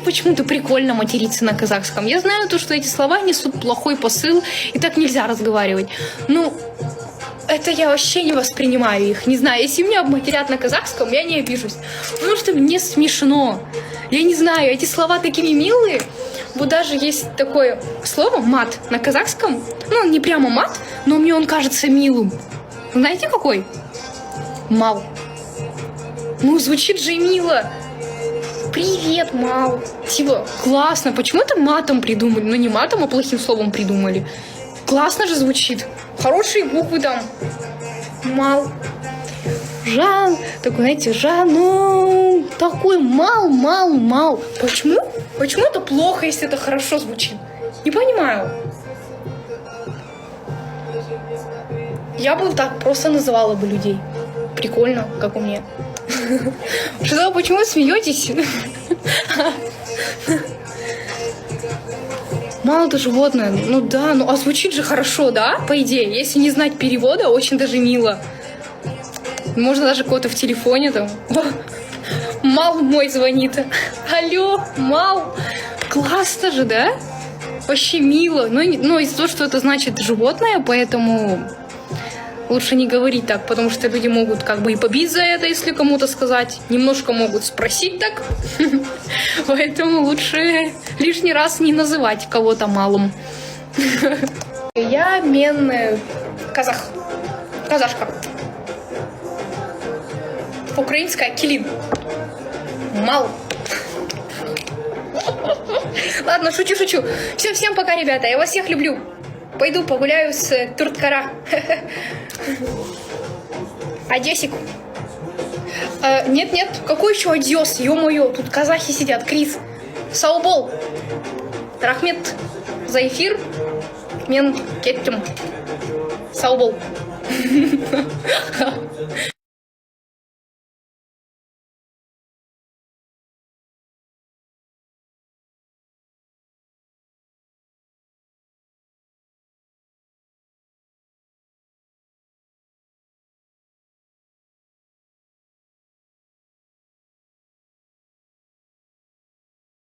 почему-то прикольно материться на казахском. Я знаю то, что эти слова несут плохой посыл, и так нельзя разговаривать. Ну, это я вообще не воспринимаю их. Не знаю, если меня обматерят на казахском, я не обижусь. Потому что мне смешно. Я не знаю, эти слова такие милые. Вот даже есть такое слово «мат» на казахском. Ну, не прямо мат, но мне он кажется милым. Знаете, какой? Мал. Ну, звучит же мило. Привет, Мал. Типа, классно. Почему это матом придумали? Ну, не матом, а плохим словом придумали. Классно же звучит. Хорошие буквы там. Мал. Жан. Такой, знаете, Жан. Такой мал. Почему? Почему это плохо, если это хорошо звучит? Не понимаю. Я бы так просто называла бы людей. Прикольно, как у меня. Что, почему вы смеетесь? Мало это животное. Ну да, ну а звучит же хорошо, да? По идее, если не знать перевода, очень даже мило. Можно даже кого-то в телефоне там. Мал мой звонит. Алло, Мал. Классно же, да? Вообще мило. Но из-за того, что это значит животное, поэтому лучше не говорить так, потому что люди могут как бы и побить за это, если кому-то сказать. Немножко могут спросить так. Поэтому лучше лишний раз не называть кого-то малым. Я казашка. Украинская килин. Мал. Ладно, шучу. Всем пока, ребята. Я вас всех люблю. Пойду погуляю с Турткара. Одесик. Нет, какой еще одес? Ё-моё, тут казахи сидят. Крис. Саубол. Рахмет за эфир. Мен кеттім. Саубол.